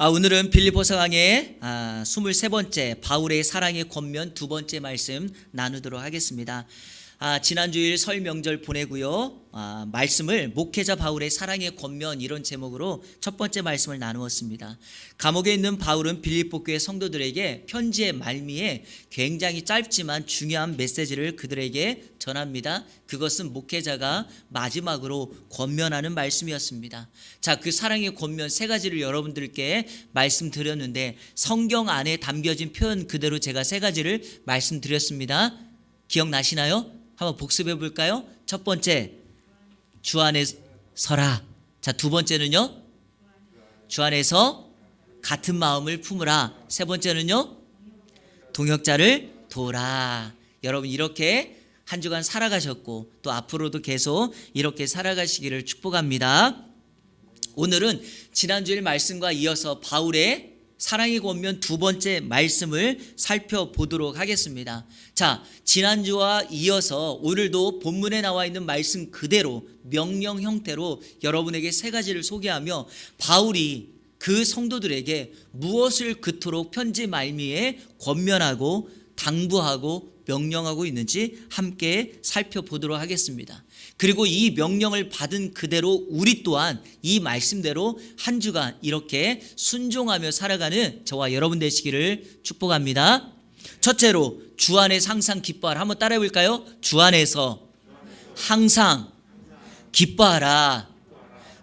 오늘은 빌립보서 강의 23번째 바울의 사랑의 권면 두 번째 말씀 나누도록 하겠습니다. 지난주일 설 명절 보내고요. 말씀을 목회자 바울의 사랑의 권면 이런 제목으로 첫 번째 말씀을 나누었습니다. 감옥에 있는 바울은 빌립보 교회 성도들에게 편지의 말미에 굉장히 짧지만 중요한 메시지를 그들에게 전합니다. 그것은 목회자가 마지막으로 권면하는 말씀이었습니다. 자, 그 사랑의 권면 세 가지를 여러분들께 말씀드렸는데 성경 안에 담겨진 표현 그대로 제가 세 가지를 말씀드렸습니다. 기억나시나요? 한번 복습해 볼까요? 첫 번째, 주 안에 서라. 자, 두 번째는요, 주 안에서 같은 마음을 품으라. 세 번째는요, 동역자를 도우라. 여러분 이렇게 한 주간 살아가셨고 또 앞으로도 계속 이렇게 살아가시기를 축복합니다. 오늘은 지난주일 말씀과 이어서 바울의 사랑의 권면 두 번째 말씀을 살펴보도록 하겠습니다. 자, 지난주와 이어서 오늘도 본문에 나와 있는 말씀 그대로 명령 형태로 여러분에게 세 가지를 소개하며 바울이 그 성도들에게 무엇을 그토록 편지 말미에 권면하고 당부하고 명령하고 있는지 함께 살펴보도록 하겠습니다. 그리고 이 명령을 받은 그대로 우리 또한 이 말씀대로 한 주간 이렇게 순종하며 살아가는 저와 여러분 되시기를 축복합니다. 첫째로 주 안에서 항상 기뻐하라. 한번 따라해 볼까요? 주 안에서 항상 기뻐하라.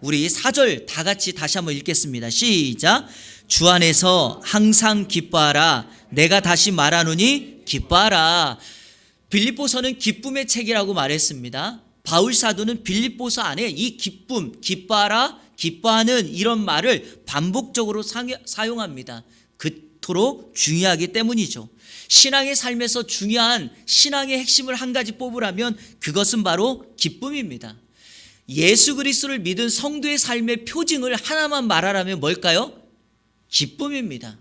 우리 4절 다 같이 다시 한번 읽겠습니다. 시작. 주 안에서 항상 기뻐하라. 내가 다시 말하노니 기뻐하라. 빌립보서는 기쁨의 책이라고 말했습니다. 바울 사도는 빌립보서 안에 이 기쁨, 기뻐하라, 기뻐하는 이런 말을 반복적으로 사용합니다. 그토록 중요하기 때문이죠. 신앙의 삶에서 중요한 신앙의 핵심을 한 가지 뽑으라면 그것은 바로 기쁨입니다. 예수 그리스도를 믿은 성도의 삶의 표징을 하나만 말하라면 뭘까요? 기쁨입니다.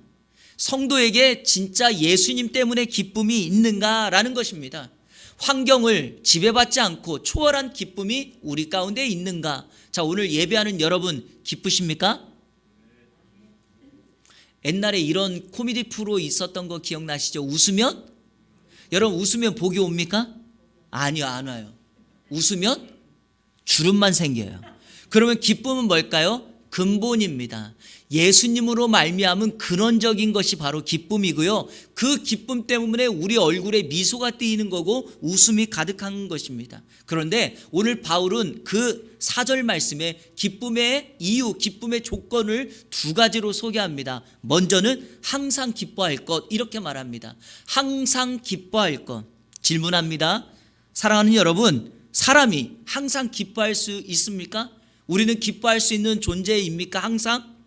성도에게 진짜 예수님 때문에 기쁨이 있는가라는 것입니다. 환경을 지배받지 않고 초월한 기쁨이 우리 가운데 있는가? 자, 오늘 예배하는 여러분 기쁘십니까? 옛날에 이런 코미디 프로 있었던 거 기억나시죠? 웃으면? 여러분 웃으면 복이 옵니까? 아니요, 안 와요. 웃으면 주름만 생겨요. 그러면 기쁨은 뭘까요? 근본입니다. 예수님으로 말미암은 근원적인 것이 바로 기쁨이고요. 그 기쁨 때문에 우리 얼굴에 미소가 띄이는 거고 웃음이 가득한 것입니다. 그런데 오늘 바울은 그 4절 말씀에 기쁨의 이유, 기쁨의 조건을 두 가지로 소개합니다. 먼저는 항상 기뻐할 것 이렇게 말합니다. 항상 기뻐할 것. 질문합니다. 사랑하는 여러분, 사람이 항상 기뻐할 수 있습니까? 우리는 기뻐할 수 있는 존재입니까? 항상?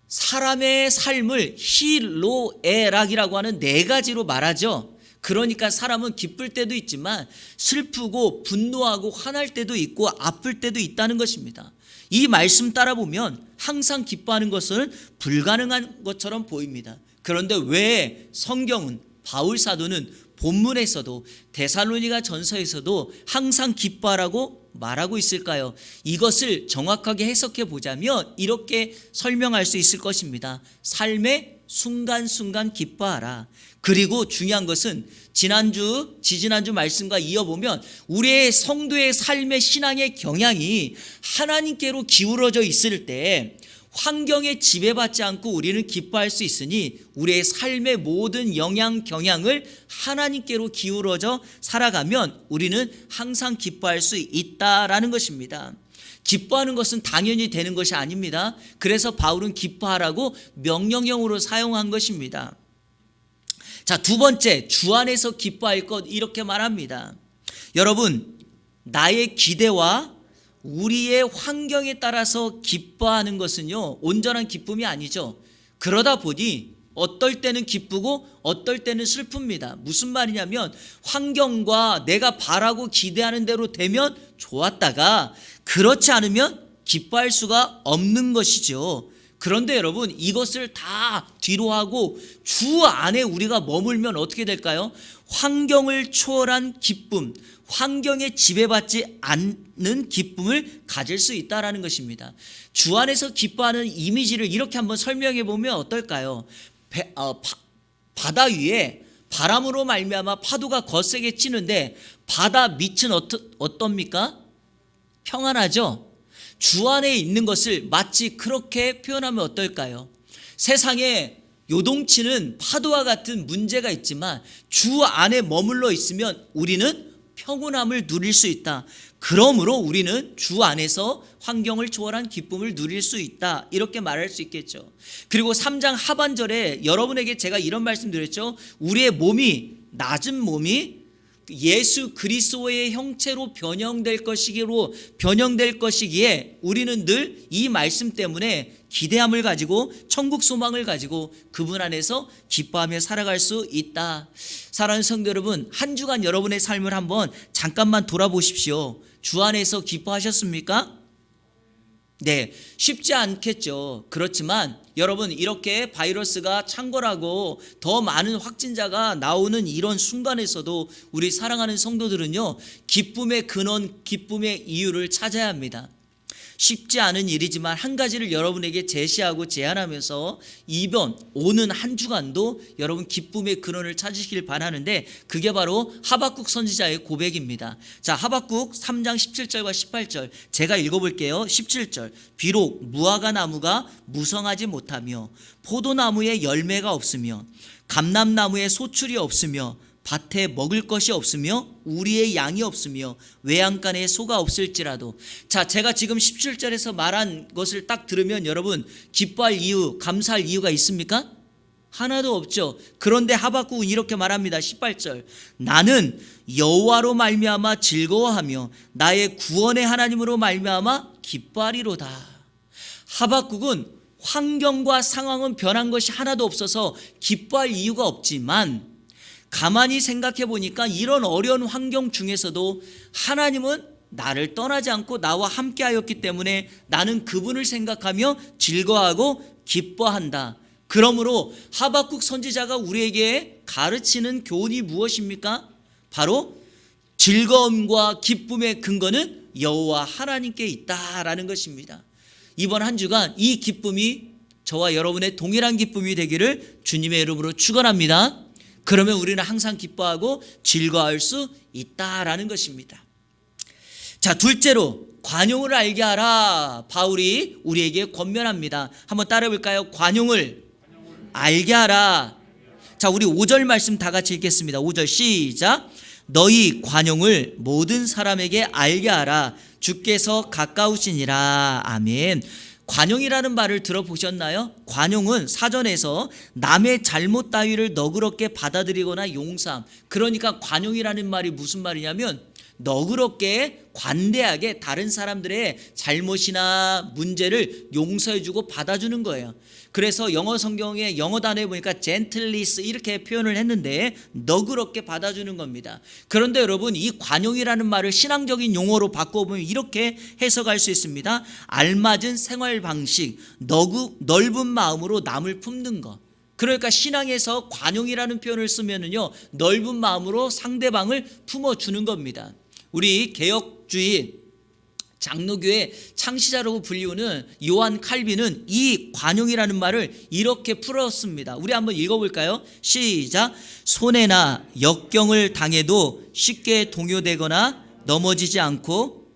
사람의 삶을 히로에락이라고 하는 네 가지로 말하죠. 그러니까 사람은 기쁠 때도 있지만 슬프고 분노하고 화날 때도 있고 아플 때도 있다는 것입니다. 이 말씀 따라 보면 항상 기뻐하는 것은 불가능한 것처럼 보입니다. 그런데 왜 성경은 바울 사도는 본문에서도 데살로니가 전서에서도 항상 기뻐하라고 말하고 있을까요? 이것을 정확하게 해석해 보자면 이렇게 설명할 수 있을 것입니다. 삶의 순간순간 기뻐하라. 그리고 중요한 것은 지지난주 말씀과 이어보면 우리의 성도의 삶의 신앙의 경향이 하나님께로 기울어져 있을 때 환경에 지배받지 않고 우리는 기뻐할 수 있으니 우리의 삶의 모든 경향을 하나님께로 기울어져 살아가면 우리는 항상 기뻐할 수 있다라는 것입니다. 기뻐하는 것은 당연히 되는 것이 아닙니다. 그래서 바울은 기뻐하라고 명령형으로 사용한 것입니다. 자, 두 번째, 주 안에서 기뻐할 것 이렇게 말합니다. 여러분, 나의 기대와 우리의 환경에 따라서 기뻐하는 것은요, 온전한 기쁨이 아니죠. 그러다 보니 어떨 때는 기쁘고 어떨 때는 슬픕니다. 무슨 말이냐면 환경과 내가 바라고 기대하는 대로 되면 좋았다가 그렇지 않으면 기뻐할 수가 없는 것이죠. 그런데 여러분 이것을 다 뒤로 하고 주 안에 우리가 머물면 어떻게 될까요? 환경을 초월한 기쁨, 환경에 지배받지 않는 기쁨을 가질 수 있다라는 것입니다. 주 안에서 기뻐하는 이미지를 이렇게 한번 설명해 보면 어떨까요? 바다 위에 바람으로 말미암아 파도가 거세게 치는데 바다 밑은 어떻습니까? 평안하죠? 주 안에 있는 것을 마치 그렇게 표현하면 어떨까요? 세상에 요동치는 파도와 같은 문제가 있지만 주 안에 머물러 있으면 우리는 평온함을 누릴 수 있다. 그러므로 우리는 주 안에서 환경을 초월한 기쁨을 누릴 수 있다. 이렇게 말할 수 있겠죠. 그리고 3장 하반절에 여러분에게 제가 이런 말씀 드렸죠. 우리의 몸이, 낮은 몸이 예수 그리스도의 형체로 변형될 것이기에 우리는 늘 이 말씀 때문에 기대함을 가지고 천국 소망을 가지고 그분 안에서 기뻐하며 살아갈 수 있다. 사랑하는 성도 여러분, 한 주간 여러분의 삶을 한번 잠깐만 돌아보십시오. 주 안에서 기뻐하셨습니까? 네, 쉽지 않겠죠. 그렇지만 여러분, 이렇게 바이러스가 창궐하고 더 많은 확진자가 나오는 이런 순간에서도 우리 사랑하는 성도들은요, 기쁨의 근원, 기쁨의 이유를 찾아야 합니다. 쉽지 않은 일이지만 한 가지를 여러분에게 제시하고 제안하면서 이번 오는 한 주간도 여러분 기쁨의 근원을 찾으시길 바라는데, 그게 바로 하박국 선지자의 고백입니다. 자, 하박국 3장 17절과 18절 제가 읽어볼게요. 17절, 비록 무화과 나무가 무성하지 못하며 포도나무에 열매가 없으며 감람나무에 소출이 없으며 밭에 먹을 것이 없으며 우리의 양이 없으며 외양간에 소가 없을지라도. 자, 제가 지금 17절에서 말한 것을 딱 들으면 여러분 기뻐할 이유, 감사할 이유가 있습니까? 하나도 없죠. 그런데 하박국은 이렇게 말합니다. 18절, 나는 여호와로 말미암아 즐거워하며 나의 구원의 하나님으로 말미암아 기뻐하리로다. 하박국은 환경과 상황은 변한 것이 하나도 없어서 기뻐할 이유가 없지만 가만히 생각해 보니까 이런 어려운 환경 중에서도 하나님은 나를 떠나지 않고 나와 함께 하였기 때문에 나는 그분을 생각하며 즐거워하고 기뻐한다. 그러므로 하박국 선지자가 우리에게 가르치는 교훈이 무엇입니까? 바로 즐거움과 기쁨의 근거는 여호와 하나님께 있다라는 것입니다. 이번 한 주간 이 기쁨이 저와 여러분의 동일한 기쁨이 되기를 주님의 이름으로 축원합니다. 그러면 우리는 항상 기뻐하고 즐거워할 수 있다라는 것입니다. 자, 둘째로 관용을 알게 하라. 바울이 우리에게 권면합니다. 한번 따라해 볼까요? 관용을 알게 하라. 자, 우리 5절 말씀 다 같이 읽겠습니다. 5절 시작. 너희 관용을 모든 사람에게 알게 하라. 주께서 가까우시니라. 아멘. 관용이라는 말을 들어보셨나요? 관용은 사전에서 남의 잘못 따위를 너그럽게 받아들이거나 용서함. 그러니까 관용이라는 말이 무슨 말이냐면 너그럽게 관대하게 다른 사람들의 잘못이나 문제를 용서해주고 받아주는 거예요. 그래서 영어 성경의 영어 단어에 보니까 gentleness 이렇게 표현을 했는데 너그럽게 받아주는 겁니다. 그런데 여러분, 이 관용이라는 말을 신앙적인 용어로 바꿔보면 이렇게 해석할 수 있습니다. 알맞은 생활 방식, 넓은 마음으로 남을 품는 것. 그러니까 신앙에서 관용이라는 표현을 쓰면은요, 넓은 마음으로 상대방을 품어주는 겁니다. 우리 개혁주의 장로교의 창시자라고 불리우는 요한 칼빈은 이 관용이라는 말을 이렇게 풀었습니다. 우리 한번 읽어볼까요? 시작. 손해나 역경을 당해도 쉽게 동요되거나 넘어지지 않고.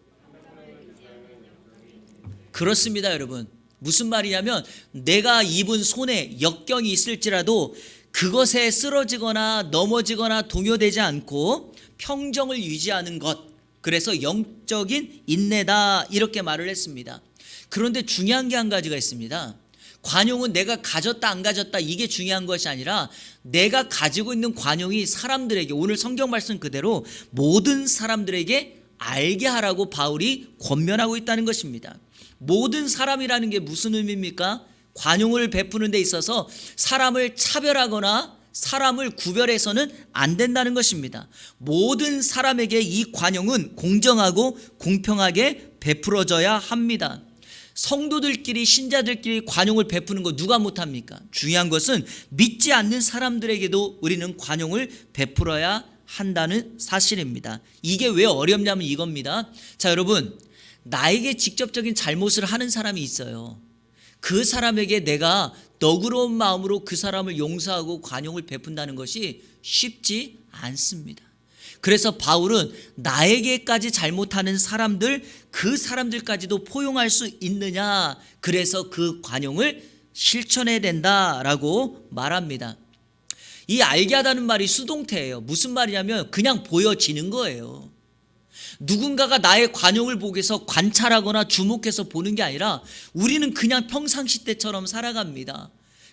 그렇습니다, 여러분. 무슨 말이냐면 내가 입은 손해, 역경이 있을지라도 그것에 쓰러지거나 넘어지거나 동요되지 않고 평정을 유지하는 것, 그래서 영적인 인내다 이렇게 말을 했습니다. 그런데 중요한 게 한 가지가 있습니다. 관용은 내가 가졌다 안 가졌다 이게 중요한 것이 아니라 내가 가지고 있는 관용이 사람들에게, 오늘 성경 말씀 그대로 모든 사람들에게 알게 하라고 바울이 권면하고 있다는 것입니다. 모든 사람이라는 게 무슨 의미입니까? 관용을 베푸는 데 있어서 사람을 차별하거나 사람을 구별해서는 안 된다는 것입니다. 모든 사람에게 이 관용은 공정하고 공평하게 베풀어져야 합니다. 성도들끼리 신자들끼리 관용을 베푸는 거 누가 못합니까? 중요한 것은 믿지 않는 사람들에게도 우리는 관용을 베풀어야 한다는 사실입니다. 이게 왜 어렵냐면 이겁니다. 자, 여러분, 나에게 직접적인 잘못을 하는 사람이 있어요. 그 사람에게 내가 너그러운 마음으로 그 사람을 용서하고 관용을 베푼다는 것이 쉽지 않습니다. 그래서 바울은 나에게까지 잘못하는 사람들, 그 사람들까지도 포용할 수 있느냐, 그래서 그 관용을 실천해야 된다라고 말합니다. 이 알게 하다는 말이 수동태예요. 무슨 말이냐면 그냥 보여지는 거예요. 누군가가 나의 관용을 보기 위해서 관찰하거나 주목해서 보는 게 아니라 우리는 그냥 평상시 때처럼 살아갑니다.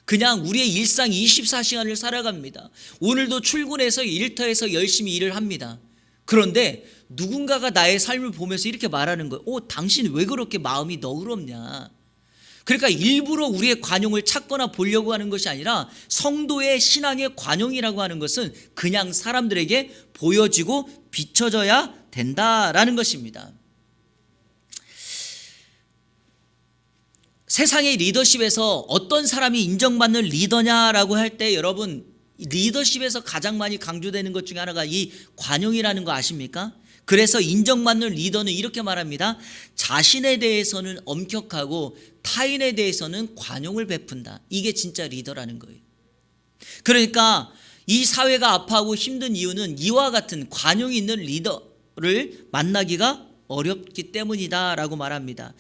그냥 우리의 일상 24시간을 살아갑니다. 오늘도 출근해서 일터에서 열심히 일을 합니다. 그런데 누군가가 나의 삶을 보면서 이렇게 말하는 거예요. 당신 왜 그렇게 마음이 너그럽냐. 그러니까 일부러 우리의 관용을 찾거나 보려고 하는 것이 아니라 성도의 신앙의 관용이라고 하는 것은 그냥 사람들에게 보여지고 비춰져야 된다라는 것입니다. 세상의 리더십에서 어떤 사람이 인정받는 리더냐라고 할 때 여러분, 리더십에서 가장 많이 강조되는 것 중에 하나가 이 관용이라는 거 아십니까? 그래서 인정받는 리더는 이렇게 말합니다. 자신에 대해서는 엄격하고 타인에 대해서는 관용을 베푼다. 이게 진짜 리더라는 거예요. 그러니까 이 사회가 아파하고 힘든 이유는 이와 같은 관용이 있는 리더를 만나기가 어렵기 때문이다라고 말합니다.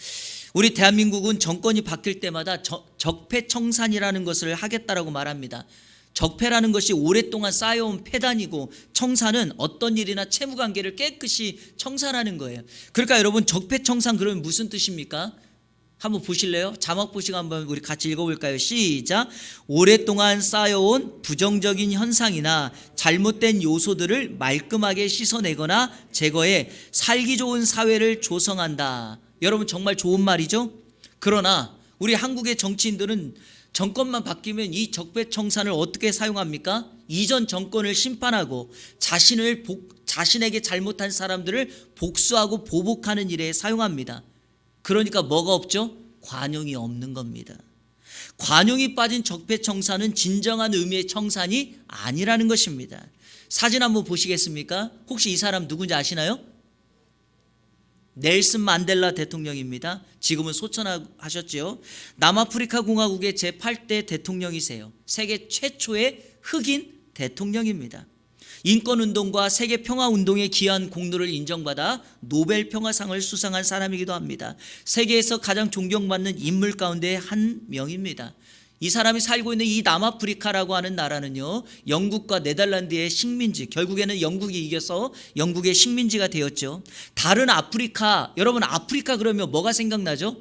우리 대한민국은 정권이 바뀔 때마다 적폐청산이라는 것을 하겠다라고 말합니다. 적폐라는 것이 오랫동안 쌓여온 폐단이고 청산은 어떤 일이나 채무관계를 깨끗이 청산하는 거예요. 그러니까 여러분, 적폐청산 그러면 무슨 뜻입니까? 한번 보실래요? 자막 보시고 한번 우리 같이 읽어볼까요? 시작. 오랫동안 쌓여온 부정적인 현상이나 잘못된 요소들을 말끔하게 씻어내거나 제거해 살기 좋은 사회를 조성한다. 여러분, 정말 좋은 말이죠? 그러나 우리 한국의 정치인들은 정권만 바뀌면 이 적폐청산을 어떻게 사용합니까? 이전 정권을 심판하고 자신에게 잘못한 사람들을 복수하고 보복하는 일에 사용합니다. 그러니까 뭐가 없죠? 관용이 없는 겁니다. 관용이 빠진 적폐청산은 진정한 의미의 청산이 아니라는 것입니다. 사진 한번 보시겠습니까? 혹시 이 사람 누군지 아시나요? 넬슨 만델라 대통령입니다. 지금은 소천하셨죠. 남아프리카 공화국의 제8대 대통령이세요. 세계 최초의 흑인 대통령입니다. 인권운동과 세계평화운동에 기여한 공로를 인정받아 노벨 평화상을 수상한 사람이기도 합니다. 세계에서 가장 존경받는 인물 가운데 한 명입니다. 이 사람이 살고 있는 이 남아프리카라고 하는 나라는요, 영국과 네덜란드의 식민지, 결국에는 영국이 이겨서 영국의 식민지가 되었죠. 다른 아프리카, 여러분 아프리카 그러면 뭐가 생각나죠?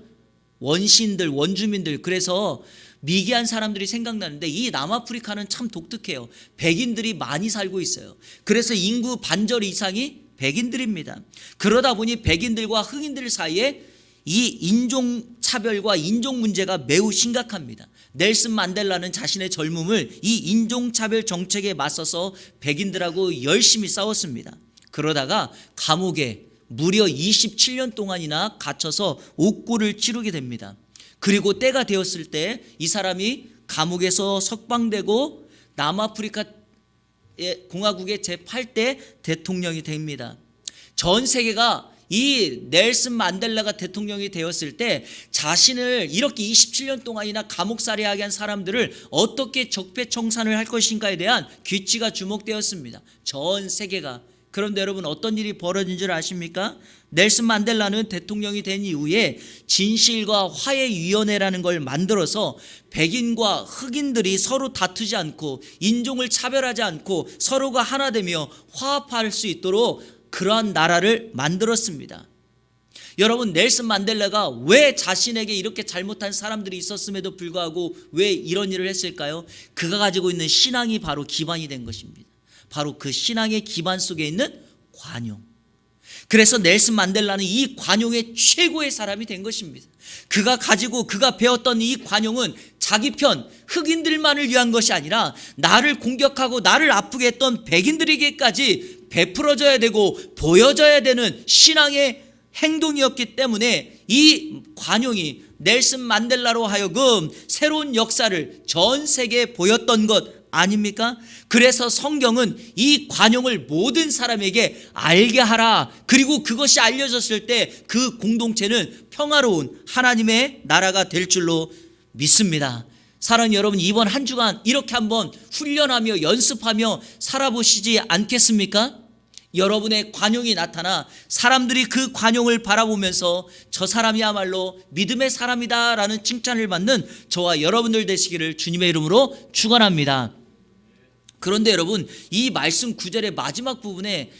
원시인들, 원주민들, 그래서 미개한 사람들이 생각나는데 이 남아프리카는 참 독특해요. 백인들이 많이 살고 있어요. 그래서 인구 반절 이상이 백인들입니다. 그러다 보니 백인들과 흑인들 사이에 이 인종차별과 인종 문제가 매우 심각합니다. 넬슨 만델라는 자신의 젊음을 이 인종차별 정책에 맞서서 백인들하고 열심히 싸웠습니다. 그러다가 감옥에 무려 27년 동안이나 갇혀서 옥고를 치르게 됩니다. 그리고 때가 되었을 때 이 사람이 감옥에서 석방되고 남아프리카 공화국의 제8대 대통령이 됩니다. 전 세계가 이 넬슨 만델라가 대통령이 되었을 때 자신을 이렇게 27년 동안이나 감옥살이하게 한 사람들을 어떻게 적폐청산을 할 것인가에 대한 귀치가 주목되었습니다. 전 세계가. 그런데 여러분, 어떤 일이 벌어진 줄 아십니까? 넬슨 만델라는 대통령이 된 이후에 진실과 화해위원회라는 걸 만들어서 백인과 흑인들이 서로 다투지 않고 인종을 차별하지 않고 서로가 하나 되며 화합할 수 있도록 그러한 나라를 만들었습니다. 여러분, 넬슨 만델라가 왜 자신에게 이렇게 잘못한 사람들이 있었음에도 불구하고 왜 이런 일을 했을까요? 그가 가지고 있는 신앙이 바로 기반이 된 것입니다. 바로 그 신앙의 기반 속에 있는 관용. 그래서 넬슨 만델라는 이 관용의 최고의 사람이 된 것입니다. 그가 배웠던 이 관용은 자기 편 흑인들만을 위한 것이 아니라 나를 공격하고 나를 아프게 했던 백인들에게까지 베풀어져야 되고 보여져야 되는 신앙의 행동이었기 때문에 이 관용이 넬슨 만델라로 하여금 새로운 역사를 전 세계에 보였던 것 아닙니까? 그래서 성경은 이 관용을 모든 사람에게 알게 하라. 그리고 그것이 알려졌을 때 그 공동체는 평화로운 하나님의 나라가 될 줄로 믿습니다. 사랑하는 여러분, 이번 한 주간 이렇게 한번 훈련하며 연습하며 살아보시지 않겠습니까? 여러분의 관용이 나타나 사람들이 그 관용을 바라보면서 저 사람이야말로 믿음의 사람이다 라는 칭찬을 받는 저와 여러분들 되시기를 주님의 이름으로 축원합니다. 그런데 여러분, 이 말씀 9절의 마지막 부분에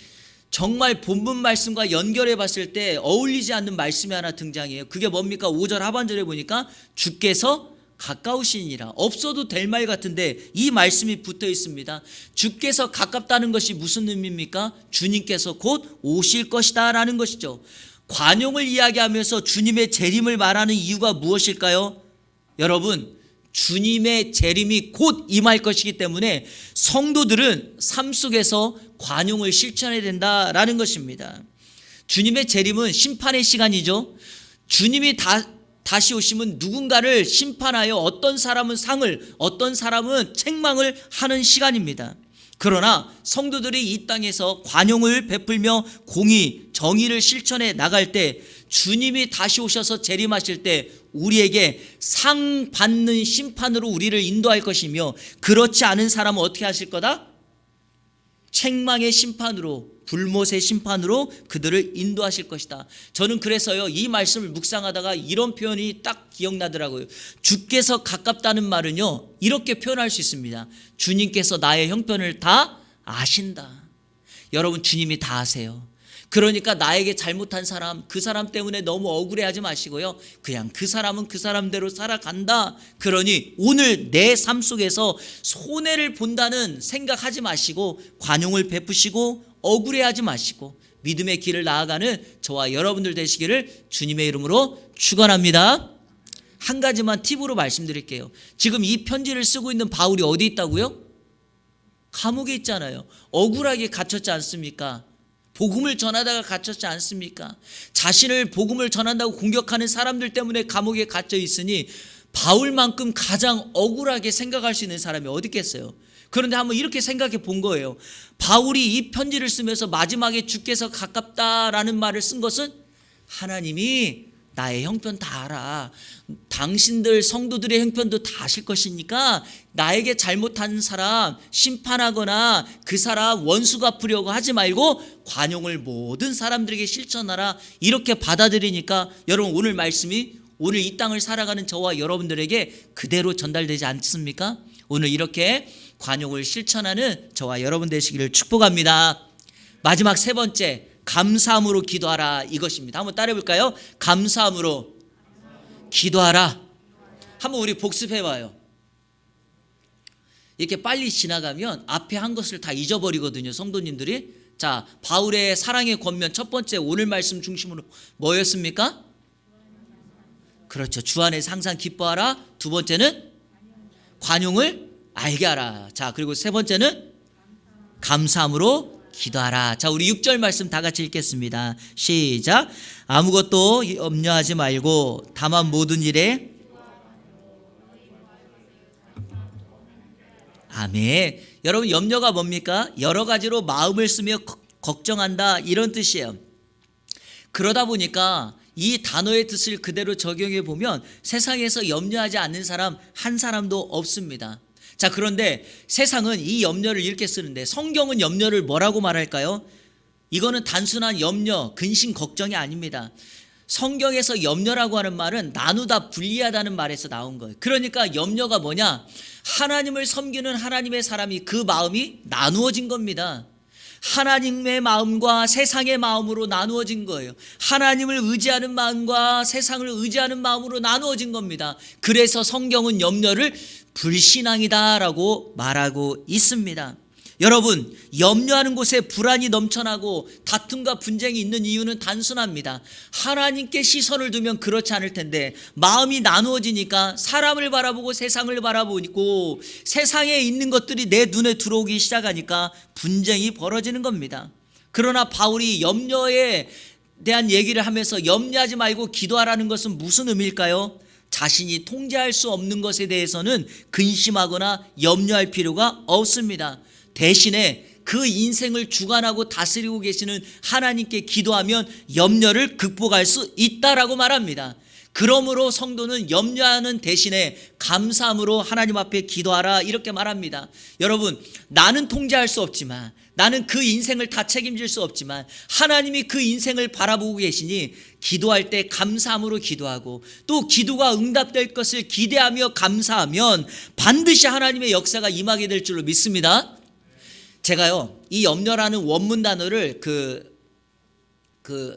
정말 본문 말씀과 연결해 봤을 때 어울리지 않는 말씀이 하나 등장해요. 그게 뭡니까? 5절 하반절에 보니까 주께서 가까우시니라. 없어도 될 말 같은데 이 말씀이 붙어 있습니다. 주께서 가깝다는 것이 무슨 의미입니까? 주님께서 곧 오실 것이다 라는 것이죠. 관용을 이야기하면서 주님의 재림을 말하는 이유가 무엇일까요? 여러분, 주님의 재림이 곧 임할 것이기 때문에 성도들은 삶 속에서 관용을 실천해야 된다라는 것입니다. 주님의 재림은 심판의 시간이죠. 주님이 다시 오시면 누군가를 심판하여 어떤 사람은 상을, 어떤 사람은 책망을 하는 시간입니다. 그러나 성도들이 이 땅에서 관용을 베풀며 공의, 정의를 실천해 나갈 때 주님이 다시 오셔서 재림하실 때 우리에게 상 받는 심판으로 우리를 인도할 것이며, 그렇지 않은 사람은 어떻게 하실 거다? 책망의 심판으로, 불못의 심판으로 그들을 인도하실 것이다. 저는 그래서요, 이 말씀을 묵상하다가 이런 표현이 딱 기억나더라고요. 주께서 가깝다는 말은요, 이렇게 표현할 수 있습니다. 주님께서 나의 형편을 다 아신다. 여러분, 주님이 다 아세요. 그러니까 나에게 잘못한 사람, 그 사람 때문에 너무 억울해하지 마시고요, 그냥 그 사람은 그 사람대로 살아간다. 그러니 오늘 내 삶 속에서 손해를 본다는 생각하지 마시고 관용을 베푸시고 억울해하지 마시고 믿음의 길을 나아가는 저와 여러분들 되시기를 주님의 이름으로 축원합니다. 한 가지만 팁으로 말씀드릴게요. 지금 이 편지를 쓰고 있는 바울이 어디 있다고요? 감옥에 있잖아요. 억울하게 갇혔지 않습니까? 복음을 전하다가 갇혔지 않습니까? 자신을 복음을 전한다고 공격하는 사람들 때문에 감옥에 갇혀 있으니 바울만큼 가장 억울하게 생각할 수 있는 사람이 어디 있겠어요? 그런데 한번 이렇게 생각해 본 거예요. 바울이 이 편지를 쓰면서 마지막에 주께서 가깝다라는 말을 쓴 것은 하나님이 나의 형편 다 알아. 당신들 성도들의 형편도 다 아실 것이니까 나에게 잘못한 사람 심판하거나 그 사람 원수 갚으려고 하지 말고 관용을 모든 사람들에게 실천하라. 이렇게 받아들이니까 여러분, 오늘 말씀이 오늘 이 땅을 살아가는 저와 여러분들에게 그대로 전달되지 않습니까? 오늘 이렇게 관용을 실천하는 저와 여러분 되시기를 축복합니다. 마지막 세 번째, 감사함으로 기도하라, 이것입니다. 한번 따라해 볼까요? 감사함으로 기도하라. 한번 우리 복습해 봐요. 이렇게 빨리 지나가면 앞에 한 것을 다 잊어버리거든요, 성도님들이. 자, 바울의 사랑의 권면 첫 번째, 오늘 말씀 중심으로 뭐였습니까? 그렇죠. 주 안에서 항상 기뻐하라. 두 번째는 관용을 알게 하라. 자, 그리고 세 번째는 감사함으로 기도하라. 자, 우리 6절 말씀 다 같이 읽겠습니다. 시작. 아무것도 염려하지 말고 다만 모든 일에 아멘. 여러분, 염려가 뭡니까? 여러 가지로 마음을 쓰며 걱정한다, 이런 뜻이에요. 그러다 보니까 이 단어의 뜻을 그대로 적용해 보면 세상에서 염려하지 않는 사람 한 사람도 없습니다. 자, 그런데 세상은 이 염려를 이렇게 쓰는데 성경은 염려를 뭐라고 말할까요? 이거는 단순한 염려, 근심, 걱정이 아닙니다. 성경에서 염려라고 하는 말은 나누다, 분리하다는 말에서 나온 거예요. 그러니까 염려가 뭐냐? 하나님을 섬기는 하나님의 사람이 그 마음이 나누어진 겁니다. 하나님의 마음과 세상의 마음으로 나누어진 거예요. 하나님을 의지하는 마음과 세상을 의지하는 마음으로 나누어진 겁니다. 그래서 성경은 염려를 불신앙이다라고 말하고 있습니다. 여러분, 염려하는 곳에 불안이 넘쳐나고 다툼과 분쟁이 있는 이유는 단순합니다. 하나님께 시선을 두면 그렇지 않을 텐데 마음이 나누어지니까 사람을 바라보고 세상을 바라보고 세상에 있는 것들이 내 눈에 들어오기 시작하니까 분쟁이 벌어지는 겁니다. 그러나 바울이 염려에 대한 얘기를 하면서 염려하지 말고 기도하라는 것은 무슨 의미일까요? 자신이 통제할 수 없는 것에 대해서는 근심하거나 염려할 필요가 없습니다. 대신에 그 인생을 주관하고 다스리고 계시는 하나님께 기도하면 염려를 극복할 수 있다라고 말합니다. 그러므로 성도는 염려하는 대신에 감사함으로 하나님 앞에 기도하라 이렇게 말합니다. 여러분, 나는 통제할 수 없지만, 나는 그 인생을 다 책임질 수 없지만 하나님이 그 인생을 바라보고 계시니 기도할 때 감사함으로 기도하고 또 기도가 응답될 것을 기대하며 감사하면 반드시 하나님의 역사가 임하게 될 줄로 믿습니다. 제가요, 이 염려라는 원문 단어를 그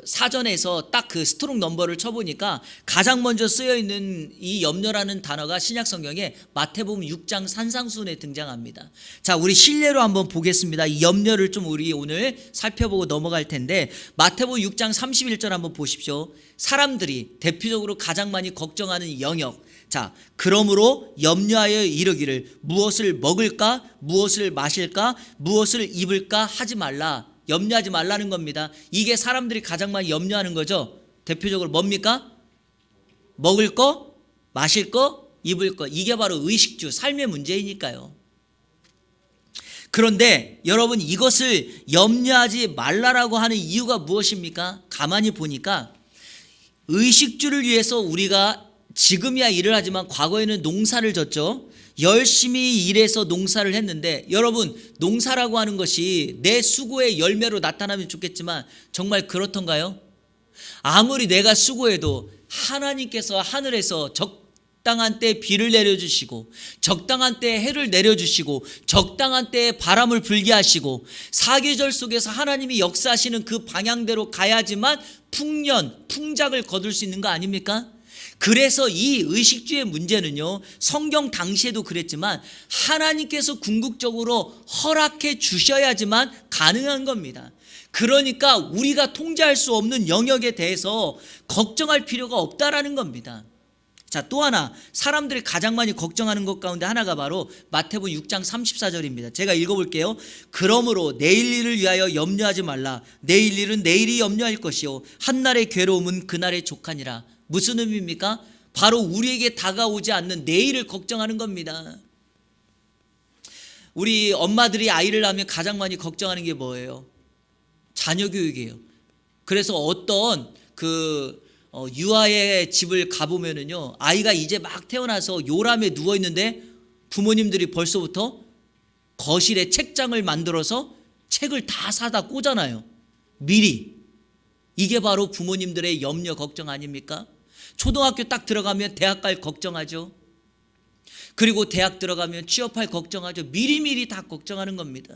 사전에서 딱 그 스트롱 넘버를 쳐보니까 가장 먼저 쓰여 있는 이 염려라는 단어가 신약 성경에 마태복음 6장 산상수훈에 등장합니다. 자, 우리 실례로 한번 보겠습니다. 이 염려를 좀 우리 오늘 살펴보고 넘어갈 텐데, 마태복음 6장 31절 한번 보십시오. 사람들이 대표적으로 가장 많이 걱정하는 영역. 자, 그러므로 염려하여 이르기를 무엇을 먹을까, 무엇을 마실까, 무엇을 입을까 하지 말라. 염려하지 말라는 겁니다. 이게 사람들이 가장 많이 염려하는 거죠. 대표적으로 뭡니까? 먹을 거, 마실 거, 입을 거. 이게 바로 의식주, 삶의 문제이니까요. 그런데 여러분, 이것을 염려하지 말라라고 하는 이유가 무엇입니까? 가만히 보니까 의식주를 위해서 우리가 지금이야 일을 하지만 과거에는 농사를 졌죠. 열심히 일해서 농사를 했는데, 여러분, 농사라고 하는 것이 내 수고의 열매로 나타나면 좋겠지만 정말 그렇던가요? 아무리 내가 수고해도 하나님께서 하늘에서 적당한 때에 비를 내려주시고 적당한 때에 해를 내려주시고 적당한 때에 바람을 불게 하시고 사계절 속에서 하나님이 역사하시는 그 방향대로 가야지만 풍년, 풍작을 거둘 수 있는 거 아닙니까? 그래서 이 의식주의 문제는요, 성경 당시에도 그랬지만 하나님께서 궁극적으로 허락해 주셔야지만 가능한 겁니다. 그러니까 우리가 통제할 수 없는 영역에 대해서 걱정할 필요가 없다라는 겁니다. 자, 또 하나, 사람들이 가장 많이 걱정하는 것 가운데 하나가 바로 마태복음 6장 34절입니다. 제가 읽어볼게요. 그러므로 내일 일을 위하여 염려하지 말라. 내일 일은 내일이 염려할 것이요 한날의 괴로움은 그날의 족하니라. 무슨 의미입니까? 바로 우리에게 다가오지 않는 내일을 걱정하는 겁니다. 우리 엄마들이 아이를 낳으면 가장 많이 걱정하는 게 뭐예요? 자녀 교육이에요. 그래서 어떤 유아의 집을 가보면은요, 아이가 이제 막 태어나서 요람에 누워 있는데 부모님들이 벌써부터 거실에 책장을 만들어서 책을 다 사다 꽂아놔요. 미리. 이게 바로 부모님들의 염려 걱정 아닙니까? 초등학교 딱 들어가면 대학 갈 걱정하죠. 그리고 대학 들어가면 취업할 걱정하죠. 미리미리 다 걱정하는 겁니다.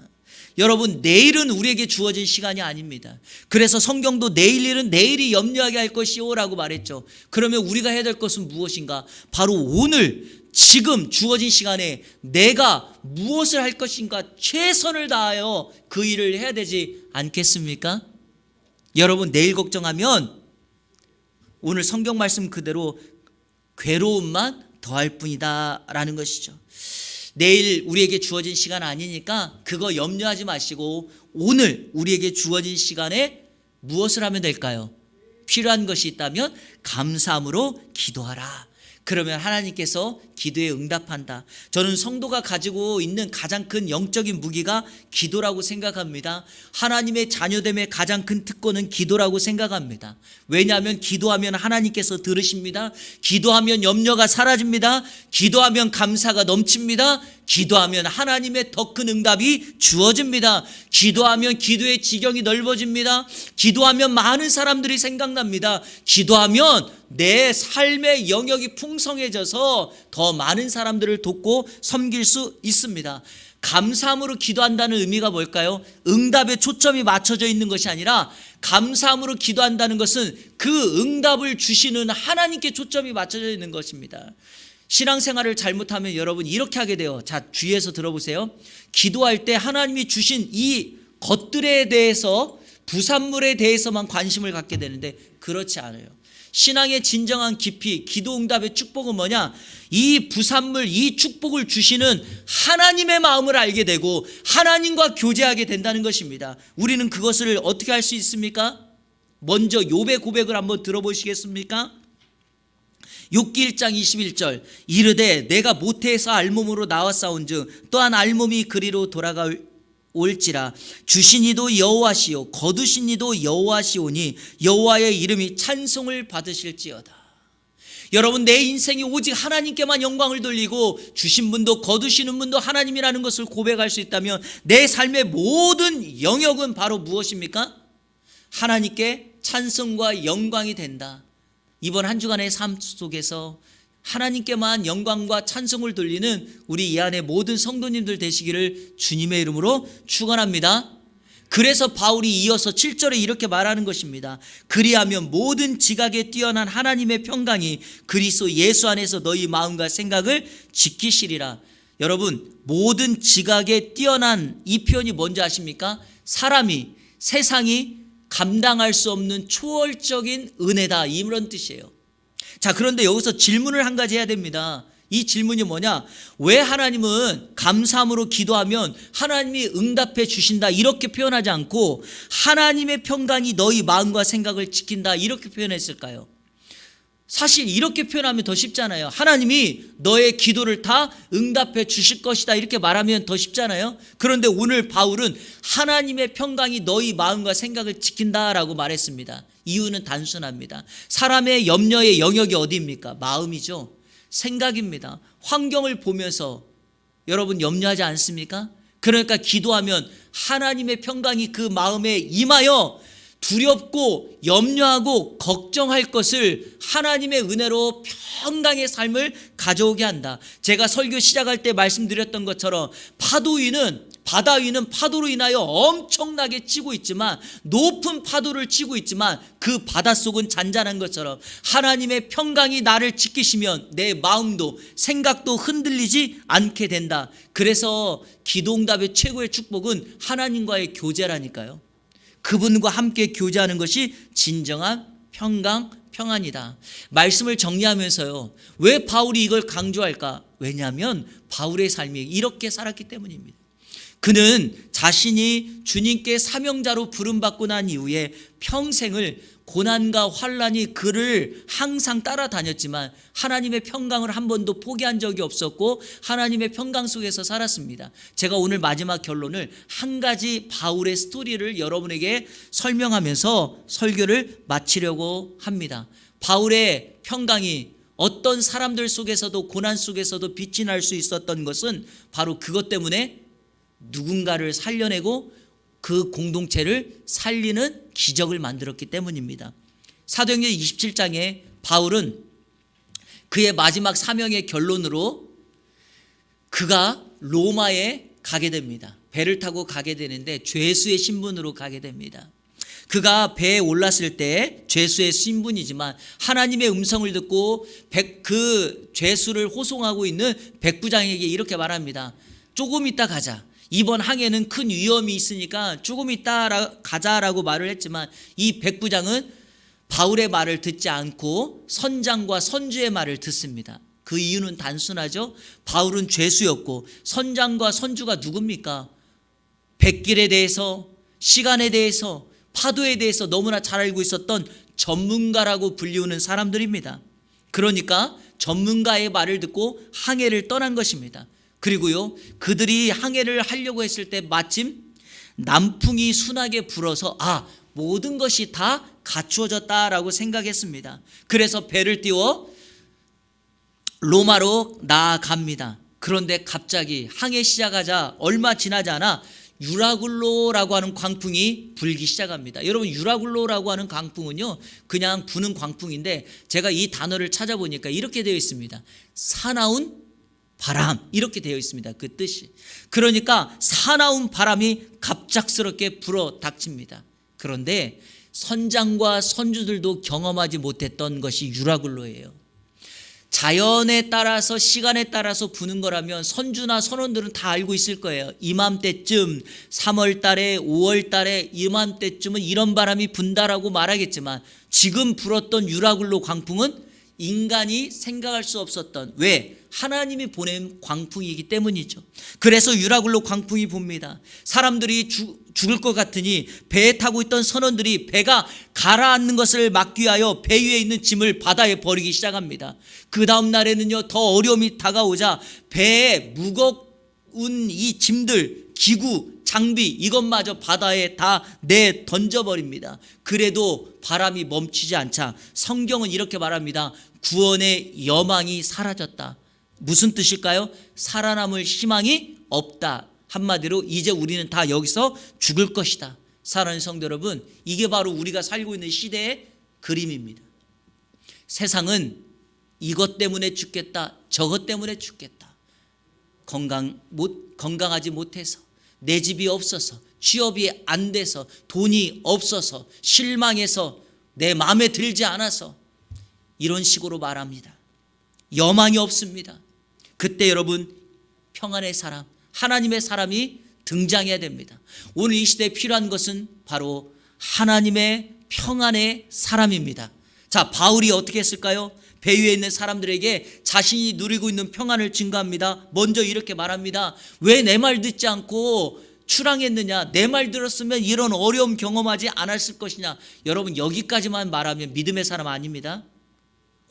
여러분, 내일은 우리에게 주어진 시간이 아닙니다. 그래서 성경도 내일 일은 내일이 염려하게 할 것이요 라고 말했죠. 그러면 우리가 해야 될 것은 무엇인가? 바로 오늘 지금 주어진 시간에 내가 무엇을 할 것인가 최선을 다하여 그 일을 해야 되지 않겠습니까? 여러분, 내일 걱정하면 오늘 성경 말씀 그대로 괴로움만 더할 뿐이다 라는 것이죠. 내일 우리에게 주어진 시간 아니니까 그거 염려하지 마시고 오늘 우리에게 주어진 시간에 무엇을 하면 될까요? 필요한 것이 있다면 감사함으로 기도하라. 그러면 하나님께서 기도에 응답한다. 저는 성도가 가지고 있는 가장 큰 영적인 무기가 기도라고 생각합니다. 하나님의 자녀됨의 가장 큰 특권은 기도라고 생각합니다. 왜냐하면 기도하면 하나님께서 들으십니다. 기도하면 염려가 사라집니다. 기도하면 감사가 넘칩니다. 기도하면 하나님의 더 큰 응답이 주어집니다. 기도하면 기도의 지경이 넓어집니다. 기도하면 많은 사람들이 생각납니다. 기도하면 내 삶의 영역이 풍성해져서 더 많은 사람들을 돕고 섬길 수 있습니다. 감사함으로 기도한다는 의미가 뭘까요? 응답에 초점이 맞춰져 있는 것이 아니라 감사함으로 기도한다는 것은 그 응답을 주시는 하나님께 초점이 맞춰져 있는 것입니다. 신앙생활을 잘못하면 여러분 이렇게 하게 돼요. 자, 주위에서 들어보세요. 기도할 때 하나님이 주신 이 것들에 대해서, 부산물에 대해서만 관심을 갖게 되는데 그렇지 않아요. 신앙의 진정한 깊이, 기도 응답의 축복은 뭐냐? 이 부산물, 이 축복을 주시는 하나님의 마음을 알게 되고 하나님과 교제하게 된다는 것입니다. 우리는 그것을 어떻게 할 수 있습니까? 먼저 욥의 고백을 한번 들어보시겠습니까? 욥기 1장 21절 이르되 내가 모태에서 알몸으로 나왔사온즉 또한 알몸이 그리로 돌아올지라 주신 이도 여호와시요 거두신 이도 여호와시오니 여호와의 이름이 찬송을 받으실지어다. 여러분, 내 인생이 오직 하나님께만 영광을 돌리고 주신 분도 거두시는 분도 하나님이라는 것을 고백할 수 있다면 내 삶의 모든 영역은 바로 무엇입니까? 하나님께 찬송과 영광이 된다. 이번 한 주간의 삶 속에서 하나님께만 영광과 찬송을 돌리는 우리 이 안에 모든 성도님들 되시기를 주님의 이름으로 축원합니다. 그래서 바울이 이어서 7절에 이렇게 말하는 것입니다. 그리하면 모든 지각에 뛰어난 하나님의 평강이 그리스도 예수 안에서 너희 마음과 생각을 지키시리라. 여러분, 모든 지각에 뛰어난 이 표현이 뭔지 아십니까? 사람이, 세상이 감당할 수 없는 초월적인 은혜다, 이런 뜻이에요. 자, 그런데 여기서 질문을 한 가지 해야 됩니다. 이 질문이 뭐냐? 왜 하나님은 감사함으로 기도하면 하나님이 응답해 주신다 이렇게 표현하지 않고 하나님의 평강이 너희 마음과 생각을 지킨다 이렇게 표현했을까요? 사실 이렇게 표현하면 더 쉽잖아요. 하나님이 너의 기도를 다 응답해 주실 것이다 이렇게 말하면 더 쉽잖아요. 그런데 오늘 바울은 하나님의 평강이 너희 마음과 생각을 지킨다라고 말했습니다. 이유는 단순합니다. 사람의 염려의 영역이 어디입니까? 마음이죠. 생각입니다. 환경을 보면서 여러분 염려하지 않습니까? 그러니까 기도하면 하나님의 평강이 그 마음에 임하여 두렵고 염려하고 걱정할 것을 하나님의 은혜로 평강의 삶을 가져오게 한다. 제가 설교 시작할 때 말씀드렸던 것처럼 바다 위는 파도로 인하여 엄청나게 치고 있지만, 높은 파도를 치고 있지만 그 바닷속은 잔잔한 것처럼 하나님의 평강이 나를 지키시면 내 마음도 생각도 흔들리지 않게 된다. 그래서 기도응답의 최고의 축복은 하나님과의 교제라니까요. 그분과 함께 교제하는 것이 진정한 평안이다. 말씀을 정리하면서요, 왜 바울이 이걸 강조할까? 왜냐하면 바울의 삶이 이렇게 살았기 때문입니다. 그는 자신이 주님께 사명자로 부름받고 난 이후에 평생을 고난과 환난이 그를 항상 따라다녔지만 하나님의 평강을 한 번도 포기한 적이 없었고 하나님의 평강 속에서 살았습니다. 제가 오늘 마지막 결론을 한 가지 바울의 스토리를 여러분에게 설명하면서 설교를 마치려고 합니다. 바울의 평강이 어떤 사람들 속에서도 고난 속에서도 빛이 날 수 있었던 것은 바로 그것 때문에 누군가를 살려내고 그 공동체를 살리는 기적을 만들었기 때문입니다. 사도행전 27장에 바울은 그의 마지막 사명의 결론으로 그가 로마에 가게 됩니다. 배를 타고 가게 되는데 죄수의 신분으로 가게 됩니다. 그가 배에 올랐을 때 죄수의 신분이지만 하나님의 음성을 듣고 그 죄수를 호송하고 있는 백부장에게 이렇게 말합니다. 조금 있다 가자. 이번 항해는 큰 위험이 있으니까 조금 있다 가자라고 말을 했지만 이 백부장은 바울의 말을 듣지 않고 선장과 선주의 말을 듣습니다. 그 이유는 단순하죠. 바울은 죄수였고 선장과 선주가 누굽니까? 백길에 대해서, 시간에 대해서, 파도에 대해서 너무나 잘 알고 있었던 전문가라고 불리우는 사람들입니다. 그러니까 전문가의 말을 듣고 항해를 떠난 것입니다. 그리고요, 그들이 항해를 하려고 했을 때 마침 남풍이 순하게 불어서 모든 것이 다 갖추어졌다라고 생각했습니다. 그래서 배를 띄워 로마로 나아갑니다. 그런데 갑자기 항해 시작하자 얼마 지나지 않아 유라굴로라고 하는 광풍이 불기 시작합니다. 여러분, 유라굴로라고 하는 광풍은요, 그냥 부는 광풍인데 제가 이 단어를 찾아보니까 이렇게 되어 있습니다. 사나운 바람, 이렇게 되어 있습니다. 그 뜻이. 그러니까 사나운 바람이 갑작스럽게 불어 닥칩니다. 그런데 선장과 선주들도 경험하지 못했던 것이 유라굴로예요. 자연에 따라서 시간에 따라서 부는 거라면 선주나 선원들은 다 알고 있을 거예요. 이맘때쯤 3월 달에 5월 달에 이맘때쯤은 이런 바람이 분다라고 말하겠지만 지금 불었던 유라굴로 광풍은 인간이 생각할 수 없었던, 왜? 하나님이 보낸 광풍이기 때문이죠. 그래서 유라굴로 광풍이 붑니다. 사람들이 죽을 것 같으니 배에 타고 있던 선원들이 배가 가라앉는 것을 막기 위하여 배 위에 있는 짐을 바다에 버리기 시작합니다. 그 다음 날에는요, 더 어려움이 다가오자 배에 무거운 이 짐들, 기구, 장비 이것마저 바다에 다 내 던져버립니다. 그래도 바람이 멈추지 않자 성경은 이렇게 말합니다. 구원의 여망이 사라졌다. 무슨 뜻일까요? 살아남을 희망이 없다. 한마디로 이제 우리는 다 여기서 죽을 것이다. 사랑하는 성도 여러분, 이게 바로 우리가 살고 있는 시대의 그림입니다. 세상은 이것 때문에 죽겠다, 저것 때문에 죽겠다. 건강하지 못해서, 내 집이 없어서, 취업이 안 돼서, 돈이 없어서, 실망해서, 내 마음에 들지 않아서 이런 식으로 말합니다. 여망이 없습니다. 그때 여러분, 평안의 사람, 하나님의 사람이 등장해야 됩니다. 오늘 이 시대에 필요한 것은 바로 하나님의 평안의 사람입니다. 자, 바울이 어떻게 했을까요? 배 위에 있는 사람들에게 자신이 누리고 있는 평안을 증거합니다. 먼저 이렇게 말합니다. 왜 내 말 듣지 않고 출항했느냐? 내 말 들었으면 이런 어려움 경험하지 않았을 것이냐? 여러분, 여기까지만 말하면 믿음의 사람 아닙니다.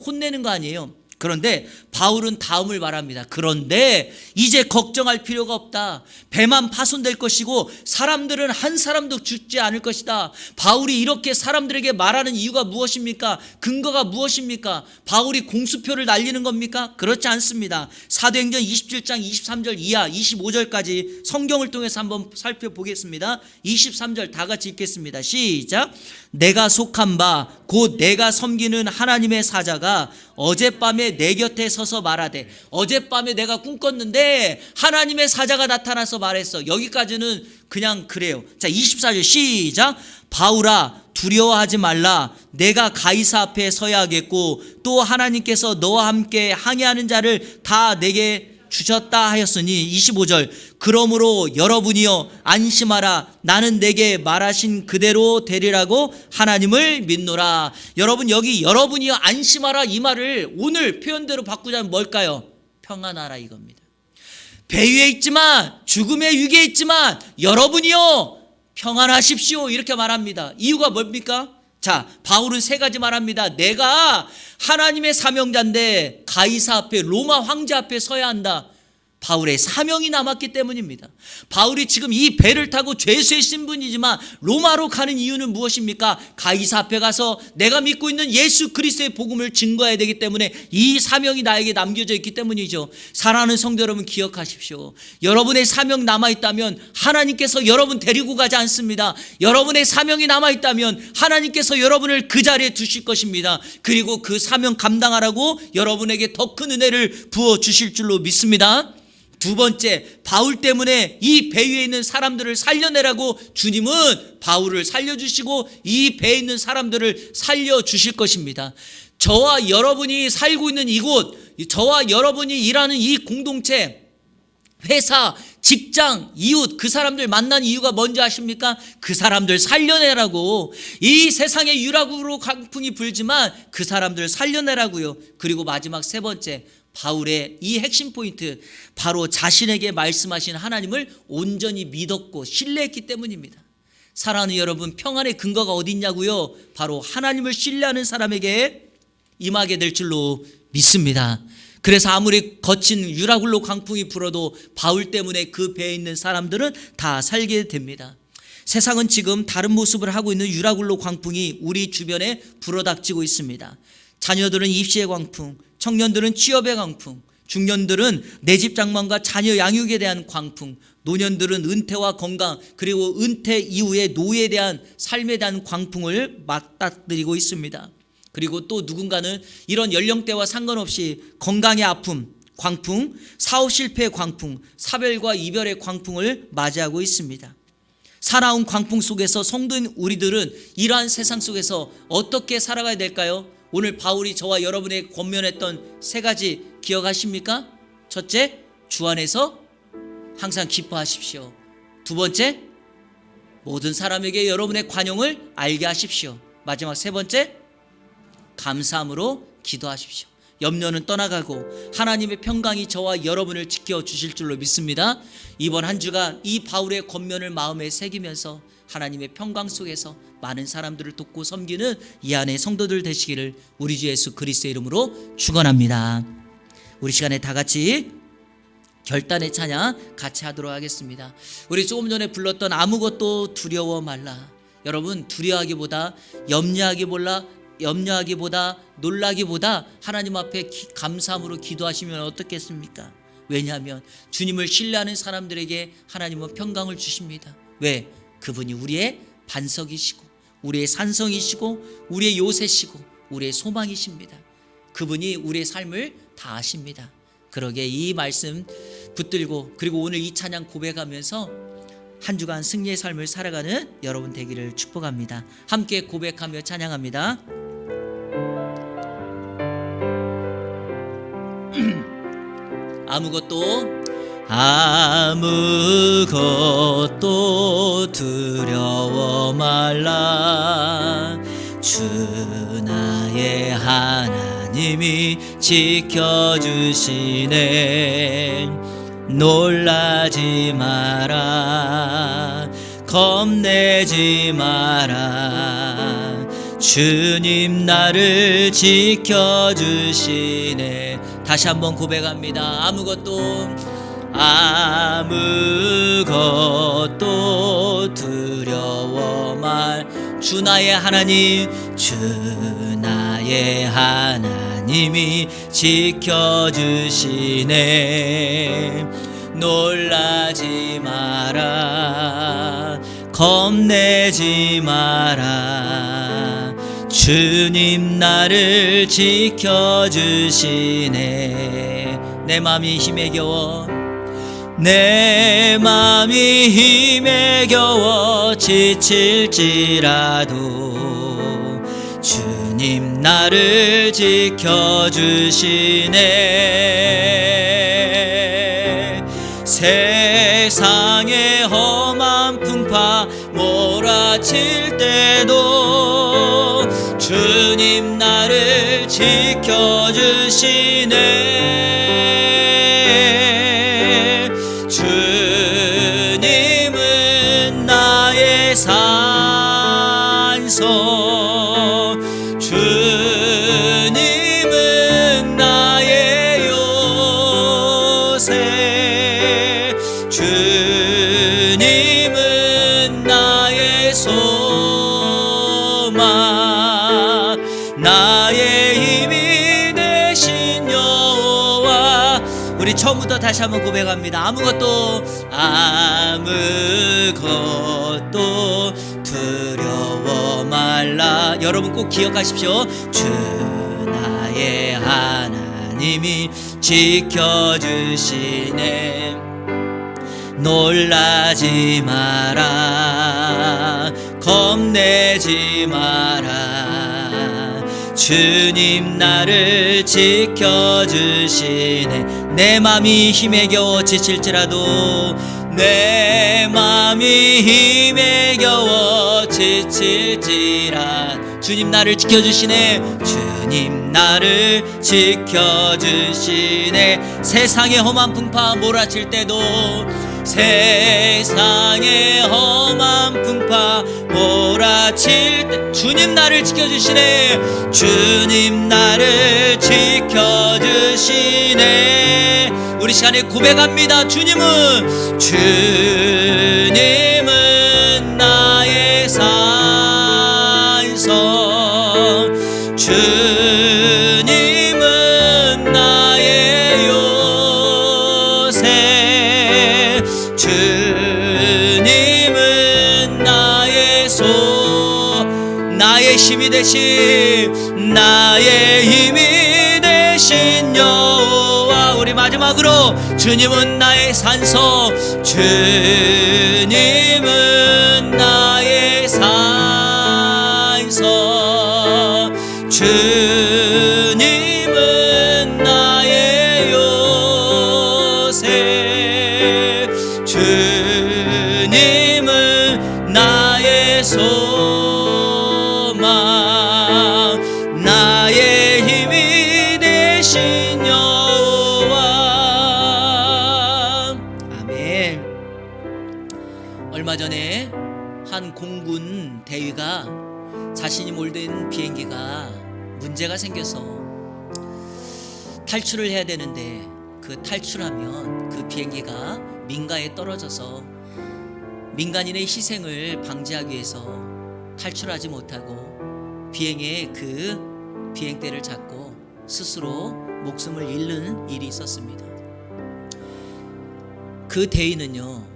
혼내는 거 아니에요. 그런데 바울은 다음을 말합니다. 그런데 이제 걱정할 필요가 없다. 배만 파손될 것이고 사람들은 한 사람도 죽지 않을 것이다. 바울이 이렇게 사람들에게 말하는 이유가 무엇입니까? 근거가 무엇입니까? 바울이 공수표를 날리는 겁니까? 그렇지 않습니다. 사도행전 27장 23절 이하 25절까지 성경을 통해서 한번 살펴보겠습니다. 23절 다 같이 읽겠습니다. 시작. 내가 속한 바 곧 내가 섬기는 하나님의 사자가 어젯밤에 내 곁에 서서 말하되, 어젯밤에 내가 꿈꿨는데 하나님의 사자가 나타나서 말했어. 여기까지는 그냥 그래요. 자, 24절 시작. 바울아, 두려워하지 말라. 내가 가이사 앞에 서야 하겠고 또 하나님께서 너와 함께 항해하는 자를 다 내게 주셨다 하였으니 25절 그러므로 여러분이여 안심하라. 나는 내게 말하신 그대로 되리라고 하나님을 믿노라. 여러분, 여기 여러분이여 안심하라 이 말을 오늘 표현대로 바꾸자면 뭘까요? 평안하라 이겁니다. 배 위에 있지만, 죽음의 위기에 있지만 여러분이여 평안하십시오 이렇게 말합니다. 이유가 뭡니까? 자, 바울은 세 가지 말합니다. 내가 하나님의 사명자인데 가이사 앞에, 로마 황제 앞에 서야 한다. 바울의 사명이 남았기 때문입니다. 바울이 지금 이 배를 타고 죄수의 신분이지만 로마로 가는 이유는 무엇입니까? 가이사 앞에 가서 내가 믿고 있는 예수 그리스도의 복음을 증거해야 되기 때문에 이 사명이 나에게 남겨져 있기 때문이죠. 사랑하는 성도 여러분, 기억하십시오. 여러분의 사명 남아있다면 하나님께서 여러분 데리고 가지 않습니다. 여러분의 사명이 남아있다면 하나님께서 여러분을 그 자리에 두실 것입니다. 그리고 그 사명 감당하라고 여러분에게 더 큰 은혜를 부어주실 줄로 믿습니다. 두 번째, 바울 때문에 이 배 위에 있는 사람들을 살려내라고 주님은 바울을 살려주시고 이 배에 있는 사람들을 살려주실 것입니다. 저와 여러분이 살고 있는 이곳, 저와 여러분이 일하는 이 공동체, 회사, 직장, 이웃, 그 사람들 만난 이유가 뭔지 아십니까? 그 사람들 살려내라고. 이 세상에 유락으로 강풍이 불지만 그 사람들 살려내라고요. 그리고 마지막 세 번째, 바울의 이 핵심 포인트, 바로 자신에게 말씀하신 하나님을 온전히 믿었고 신뢰했기 때문입니다. 사랑하는 여러분, 평안의 근거가 어디 있냐고요? 바로 하나님을 신뢰하는 사람에게 임하게 될 줄로 믿습니다. 그래서 아무리 거친 유라굴로 강풍이 불어도 바울 때문에 그 배에 있는 사람들은 다 살게 됩니다. 세상은 지금 다른 모습을 하고 있는 유라굴로 광풍이 우리 주변에 불어닥치고 있습니다. 자녀들은 입시의 광풍, 청년들은 취업의 광풍, 중년들은 내 집 장만과 자녀 양육에 대한 광풍, 노년들은 은퇴와 건강, 그리고 은퇴 이후의 노예에 대한 삶에 대한 광풍을 맞닥뜨리고 있습니다. 그리고 또 누군가는 이런 연령대와 상관없이 건강의 아픔, 광풍, 사업 실패의 광풍, 사별과 이별의 광풍을 맞이하고 있습니다. 사나운 광풍 속에서 성도인 우리들은 이러한 세상 속에서 어떻게 살아가야 될까요? 오늘 바울이 저와 여러분에게 권면했던 세 가지 기억하십니까? 첫째, 주 안에서 항상 기뻐하십시오. 두 번째, 모든 사람에게 여러분의 관용을 알게 하십시오. 마지막 세 번째, 감사함으로 기도하십시오. 염려는 떠나가고 하나님의 평강이 저와 여러분을 지켜주실 줄로 믿습니다. 이번 한 주간 이 바울의 권면을 마음에 새기면서 하나님의 평강 속에서 많은 사람들을 돕고 섬기는 이 안의 성도들 되시기를 우리 주 예수 그리스도의 이름으로 축원합니다. 우리 시간에 다 같이 결단의 찬양 같이 하도록 하겠습니다. 우리 조금 전에 불렀던 아무것도 두려워 말라. 여러분, 두려워하기보다 염려하기보다 놀라기보다 하나님 앞에 감사함으로 기도하시면 어떻겠습니까? 왜냐하면 주님을 신뢰하는 사람들에게 하나님은 평강을 주십니다. 왜? 그분이 우리의 반석이시고 우리의 산성이시고 우리의 요새시고 우리의 소망이십니다. 그분이 우리의 삶을 다 아십니다. 그러게 이 말씀 붙들고 그리고 오늘 이 찬양 고백하면서 한 주간 승리의 삶을 살아가는 여러분 되기를 축복합니다. 함께 고백하며 찬양합니다. 아무것도 두려워 말라. 주 나의 하나님이 지켜주시네. 놀라지 마라. 겁내지 마라. 주님 나를 지켜주시네. 다시 한번 고백합니다. 아무것도 두려워 말. 주 나의 하나님, 주 나의 하나님이 지켜주시네. 놀라지 마라. 겁내지 마라. 주님 나를 지켜주시네. 내 맘이 힘에 겨워 지칠지라도 주님 나를 지켜주시네. 세상의 험한 풍파 몰아칠 때도 주님 나를 지켜주시네. 주님은 나의 산성, 주님은 나의 요새, 주님은 나의 소망, 나의 힘이 되신 여호와. 우리 처음부터 다시 한번 고백합니다. 아무것도 두려워 말라. 여러분 꼭 기억하십시오. 주 나의 하나님이 지켜주시네. 놀라지 마라. 겁내지 마라. 주님 나를 지켜주시네. 내 맘이 힘에 겨워 지칠지라도, 내 맘이 힘에 겨워 지칠지라 주님 나를 지켜주시네. 주님 나를 지켜주시네. 세상의 험한 풍파 몰아칠 때도, 세상의 험한 풍파 몰아칠 때 주님 나를 지켜주시네. 주님 나를 지켜주시네. 우리 시간에 고백합니다. 주님은 나의 산성, 주님은 나의 요새, 주님은 나의 나의 힘이 되신, 나의 힘이 되신 여호와. 우리 마지막으로 주님은 나의 산성, 주님은 나의 산성, 주님은 나의 요새, 주님은 나의 소망, 나의 힘이 되신 자신이 몰던 비행기가 문제가 생겨서 탈출을 해야 되는데 그 탈출하면 그 비행기가 민가에 떨어져서 민간인의 희생을 방지하기 위해서 탈출하지 못하고 비행의 그 비행대를 잡고 스스로 목숨을 잃는 일이 있었습니다. 그 대인은요,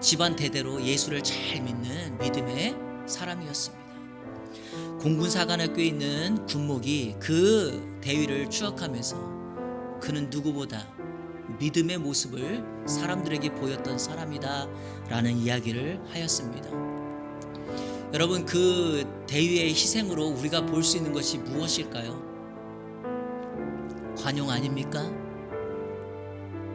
집안 대대로 예수를 잘 믿는 믿음의 사람이었습니다. 공군사관학교에 있는 군목이 그 대위를 추억하면서 그는 누구보다 믿음의 모습을 사람들에게 보였던 사람이다 라는 이야기를 하였습니다. 여러분, 그 대위의 희생으로 우리가 볼 수 있는 것이 무엇일까요? 관용 아닙니까?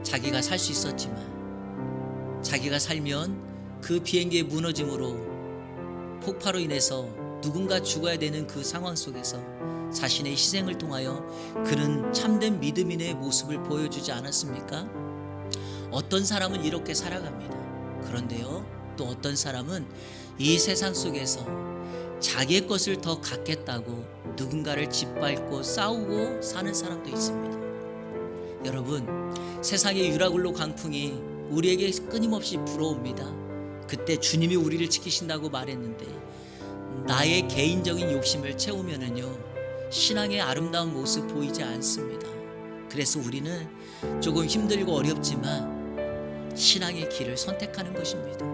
자기가 살 수 있었지만 자기가 살면 그 비행기의 무너짐으로 폭파로 인해서 누군가 죽어야 되는 그 상황 속에서 자신의 희생을 통하여 그는 참된 믿음인의 모습을 보여주지 않았습니까? 어떤 사람은 이렇게 살아갑니다. 그런데요, 또 어떤 사람은 이 세상 속에서 자기의 것을 더 갖겠다고 누군가를 짓밟고 싸우고 사는 사람도 있습니다. 여러분, 세상의 유라굴로 강풍이 우리에게 끊임없이 불어옵니다. 그때 주님이 우리를 지키신다고 말했는데 나의 개인적인 욕심을 채우면은요, 신앙의 아름다운 모습 보이지 않습니다. 그래서 우리는 조금 힘들고 어렵지만 신앙의 길을 선택하는 것입니다.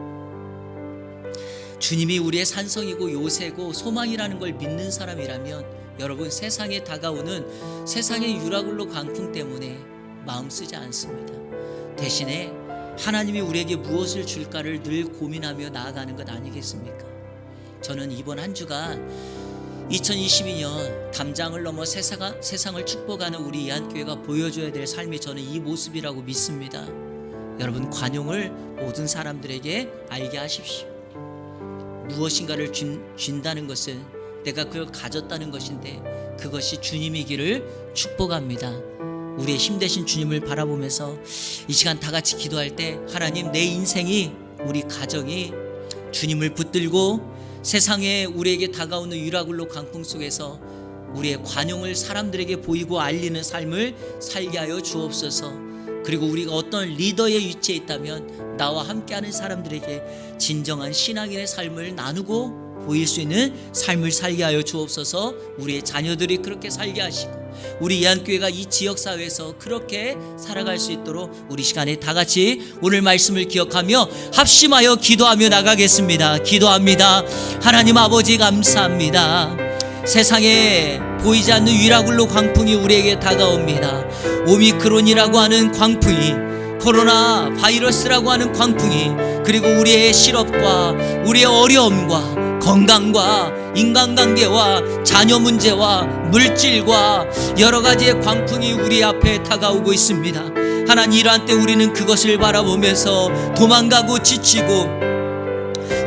주님이 우리의 산성이고 요새고 소망이라는 걸 믿는 사람이라면 여러분, 세상에 다가오는 세상의 유라굴로 강풍 때문에 마음 쓰지 않습니다. 대신에 하나님이 우리에게 무엇을 줄까를 늘 고민하며 나아가는 것 아니겠습니까? 저는 이번 한 주간 2022년 담장을 넘어 세상을 축복하는 우리 이한교회가 보여줘야 될 삶이 저는 이 모습이라고 믿습니다. 여러분, 관용을 모든 사람들에게 알게 하십시오. 무엇인가를 준다는 것은 내가 그걸 가졌다는 것인데 그것이 주님이기를 축복합니다. 우리의 힘 되신 주님을 바라보면서 이 시간 다 같이 기도할 때, 하나님, 내 인생이, 우리 가정이 주님을 붙들고 세상에 우리에게 다가오는 유라굴로 강풍 속에서 우리의 관용을 사람들에게 보이고 알리는 삶을 살게 하여 주옵소서. 그리고 우리가 어떤 리더의 위치에 있다면 나와 함께하는 사람들에게 진정한 신앙인의 삶을 나누고 보일 수 있는 삶을 살게 하여 주옵소서. 우리의 자녀들이 그렇게 살게 하시고 우리 이한교회가 이 지역사회에서 그렇게 살아갈 수 있도록 우리 시간에 다 같이 오늘 말씀을 기억하며 합심하여 기도하며 나가겠습니다. 기도합니다. 하나님 아버지, 감사합니다. 세상에 보이지 않는 위라굴로 강풍이 우리에게 다가옵니다. 오미크론이라고 하는 광풍이, 코로나 바이러스라고 하는 광풍이, 그리고 우리의 실업과 우리의 어려움과 건강과 인간관계와 자녀 문제와 물질과 여러 가지의 광풍이 우리 앞에 다가오고 있습니다. 하나님, 이러한 때 우리는 그것을 바라보면서 도망가고 지치고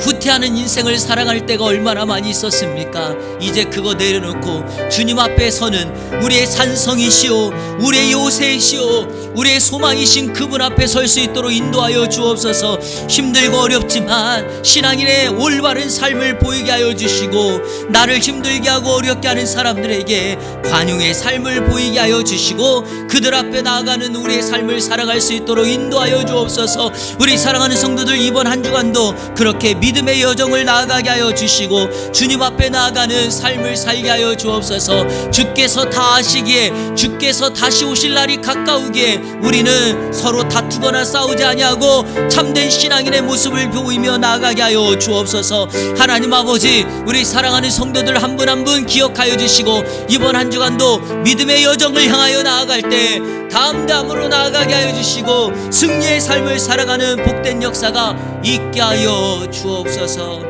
후퇴하는 인생을 살아갈 때가 얼마나 많이 있었습니까? 이제 그거 내려놓고 주님 앞에 서는 우리의 산성이시오, 우리의 요새이시오, 우리의 소망이신 그분 앞에 설 수 있도록 인도하여 주옵소서. 힘들고 어렵지만 신앙인의 올바른 삶을 보이게 하여 주시고, 나를 힘들게 하고 어렵게 하는 사람들에게 관용의 삶을 보이게 하여 주시고, 그들 앞에 나아가는 우리의 삶을 살아갈 수 있도록 인도하여 주옵소서. 우리 사랑하는 성도들, 이번 한 주간도 그렇게 믿음의 여정을 나아가게 하여 주시고 주님 앞에 나아가는 삶을 살게 하여 주옵소서. 주께서 다 아시기에, 주께서 다시 오실 날이 가까우기에 우리는 서로 다투거나 싸우지 아니하고 참된 신앙인의 모습을 보이며 나아가게 하여 주옵소서. 하나님 아버지, 우리 사랑하는 성도들 한 분 한 분 기억하여 주시고 이번 한 주간도 믿음의 여정을 향하여 나아갈 때 담담으로 나아가게 하여 주시고 승리의 삶을 살아가는 복된 역사가 있게 하여 주옵소서.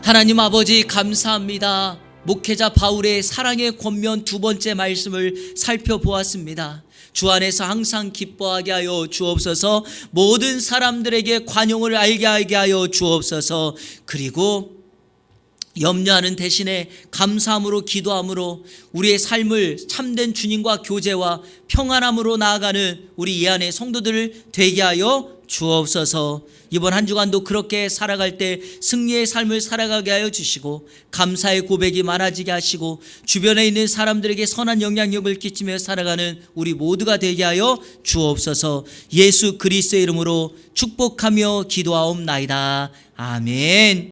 하나님 아버지, 감사합니다. 목회자 바울의 사랑의 권면 두 번째 말씀을 살펴보았습니다. 주 안에서 항상 기뻐하게 하여 주옵소서. 모든 사람들에게 관용을 알게 하게 하여 주옵소서. 그리고 염려하는 대신에 감사함으로 기도함으로 우리의 삶을 참된 주님과 교제와 평안함으로 나아가는 우리 이 안의 성도들을 되게 하여 주옵소서. 이번 한 주간도 그렇게 살아갈 때 승리의 삶을 살아가게 하여 주시고 감사의 고백이 많아지게 하시고 주변에 있는 사람들에게 선한 영향력을 끼치며 살아가는 우리 모두가 되게 하여 주옵소서. 예수 그리스도의 이름으로 축복하며 기도하옵나이다. 아멘.